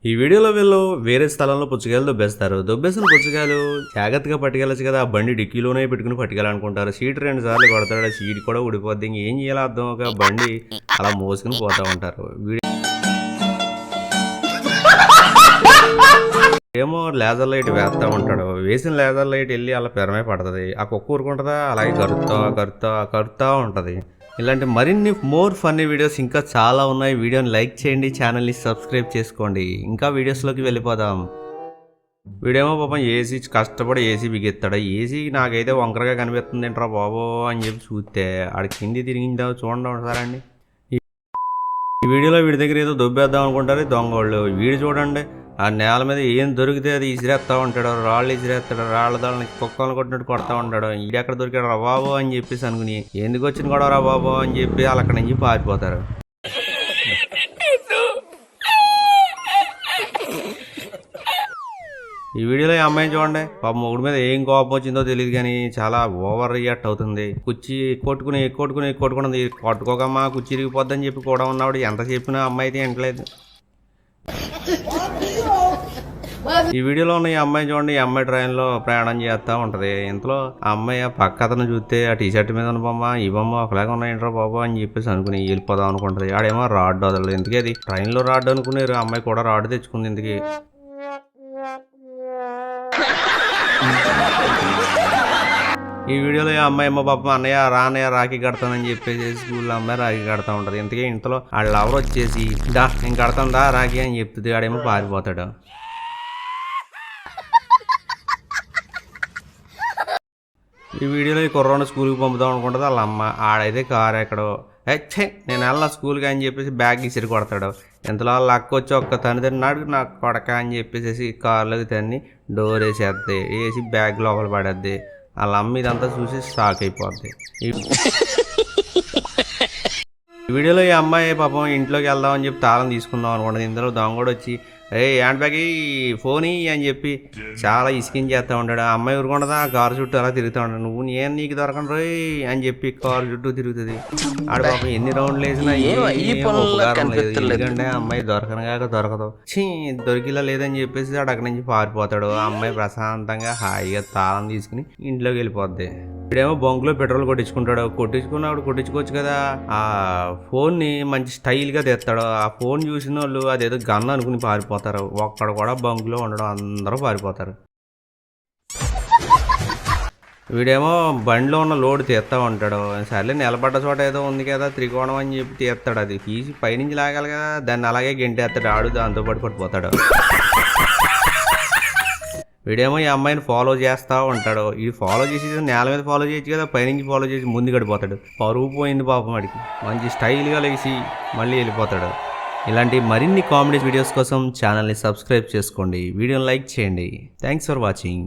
ఈ వీడియోలో వీళ్ళు వేరే స్థలంలో పుచ్చకాయలు దొబ్బేస్తారు. దొబ్బేసిన పుచ్చకాయలు జాగ్రత్తగా పట్టుకెళ్ళచ్చు కదా, ఆ బండి డిక్కీలోనే పెట్టుకుని పట్టుకెళ్ళాలనుకుంటారు. సీట్ 2 సార్లు కొడతాడు, సీట్ కూడా ఊడిపోద్ది. ఇంకేం చేయాలో అర్థం ఒక బండి అలా మోసుకుని పోతూ ఉంటారు. ఏమో లేజర్ లైట్ వేస్తూ ఉంటాడు. వేసిన లేజర్ లైట్ వెళ్ళి అలా పెరమే పడుతుంది. ఆ కుక్క ఊరుకుంటుందా, అలాగే కరుతా ఉంటుంది. ఇలాంటి మరిన్ని మోర్ ఫన్నీ వీడియోస్ ఇంకా చాలా ఉన్నాయి. వీడియోని లైక్ చేయండి, ఛానల్ని సబ్స్క్రైబ్ చేసుకోండి. ఇంకా వీడియోస్లోకి వెళ్ళిపోదాం. వీడేమో పాపం ఏసీ కష్టపడి ఏసీ బిగెత్తాడు. ఏసీ నాకైతే వంకరగా కనిపిస్తుంది ఏంట్రా బాబో అని చెప్పి చూస్తే ఆడికి కింది తిరిగిందా చూడండి ఒకసారండి. ఈ వీడియోలో వీడి దగ్గర ఏదో దొబ్బేద్దాం అనుకుంటారు దొంగోళ్ళు. వీడు చూడండి ఆ నేల మీద ఏం దొరికితే అది ఇసిరేస్తూ ఉంటాడు. రాళ్ళు ఇసిరేస్తాడు, రాళ్ళ దాళ్ళని కుక్కలు కొట్టినట్టు కొడతా ఉంటాడు. ఇది ఎక్కడ దొరికాడు రా బాబు అని చెప్పేసి అనుకుని ఎందుకు వచ్చిన కూడా రా బాబు అని చెప్పి వాళ్ళు అక్కడి నుంచి పారిపోతారు. ఈ వీడియోలో ఈ అమ్మాయిని చూడండి, పాప మొగుడు మీద ఏం కోపం వచ్చిందో తెలియదు కానీ చాలా ఓవర్ రియాక్ట్ అవుతుంది. కుర్చీ కొట్టుకున్నది కొట్టుకోకమ్మా కుర్చీ ఇరిగిపోద్దని చెప్పి కూడా ఉన్నవాడు ఎంత చెప్పినా అమ్మాయి అయితే వినట్లేదు. ఈ వీడియోలో ఉన్న ఈ అమ్మాయి చూడండి, ఈ అమ్మాయి ట్రైన్లో ప్రయాణం చేస్తూ ఉంటుంది. ఇంతలో ఆ అమ్మాయి ఆ పక్క అతను చూస్తే ఆ టీషర్ట్ మీద ఉన్న బొమ్మ ఈ బొమ్మ ఒకలాగా ఉన్నాయంటారా బాబు అని చెప్పేసి అనుకుని వెళ్ళిపోదాం అనుకుంటుంది. ఆడేమో రాడ్ వదలదు. ఎందుకే అది ట్రైన్లో రాడ్ అనుకునేరు, అమ్మాయి కూడా రాడ్ తెచ్చుకుంది. ఇందుకే ఈ వీడియోలో ఈ అమ్మాయి ఏమో పాపం అన్నయ్య రాఖీ కడతానని చెప్పేసి స్కూల్లో అమ్మాయి రాఖీ కడతా ఉంటుంది. ఇంతకీ ఇంతలో వాళ్ళ ఎవరు వచ్చేసి నేను కడతాను రాఖీ అని చెప్తుంది. ఆడేమో పారిపోతాడు. ఈ వీడియోలో ఈ కుర్రోని స్కూల్కి పంపుదాం అనుకుంటుంది వాళ్ళ అమ్మ. ఆడైతే కారు ఎక్కడో నేను వెళ్ళా స్కూల్కి అని చెప్పేసి బ్యాగ్ ఇసిరి కొడతాడు. ఇంతలో వాళ్ళ అక్క వచ్చి ఒక్క తనినాడు నాకు కొడక అని చెప్పేసి కారులోకి తన్ని డోర్ వేసేద్ది, వేసి బ్యాగ్ లోపల పడేద్ది. వాళ్ళ అమ్మ ఇదంతా చూసి షాక్ అయిపోద్ది. ఈ వీడియోలో ఈ అమ్మాయి పాపం ఇంట్లోకి వెళ్దామని చెప్పి తాళం తీసుకుందాం అనుకుంటుంది. ఇందులో దొంగ కూడా వచ్చి హ్యాండ్ బ్యాగ్ ఫోన్ అని చెప్పి చాలా ఇసుకించి చేస్తూ ఉంటాడు. ఆ అమ్మాయి ఊరుకుంటుందా ఆ కారు చుట్టూ అలా తిరుగుతూ ఉంటాడు. నువ్వు నేను నీకు దొరకను రోయ్ అని చెప్పి కారు చుట్టూ తిరుగుతుంది. ఆడ పాపం ఎన్ని రౌండ్లు వేసినా ఉపకారం లేదు. ఎందుకంటే ఆ అమ్మాయి దొరకదు. దొరికిలా లేదని చెప్పేసి ఆడు అక్కడి నుంచి పారిపోతాడు. ఆ అమ్మాయి ప్రశాంతంగా హాయిగా తాళం తీసుకుని ఇంట్లోకి వెళ్ళిపోద్ది. ఇప్పుడేమో బంకులో పెట్రోల్ కొట్టించుకోవచ్చు కదా, ఆ ఫోన్ని మంచి స్టైల్గా తెస్తాడు. ఆ ఫోన్ చూసిన వాళ్ళు అదేదో గన్ అనుకుని పారిపోతారు. ఒక్కడ కూడా బంకులో ఉండడం అందరూ పారిపోతారు. వీడేమో బండిలో ఉన్న లోడ్ తీస్తా ఉంటాడు. సర్లే నిలబడ్డ చోట ఏదో ఉంది కదా త్రికోణం అని చెప్పి తీస్తాడు. అది తీసి పైనుంచి లాగాలి కదా, దాన్ని అలాగే గెంటేస్తాడు. ఆడు దాంతో పాటు పడిపోతాడు. వీడేమో ఈ అమ్మాయిని ఫాలో చేస్తూ ఉంటాడు. ఈ ఫాలో చేసి నేల మీద ఫాలో చేయొచ్చు కదా, పైనుంచి ఫాలో చేసి ముందు గడిపోతాడు. పరువు పోయింది పాపం వాడికి. మంచి స్టైల్గా లేచి మళ్ళీ వెళ్ళిపోతాడు. ఇలాంటి మరిన్ని కామెడీ వీడియోస్ కోసం ఛానల్ని సబ్స్క్రైబ్ చేసుకోండి, వీడియోని లైక్ చేయండి. Thanks for watching.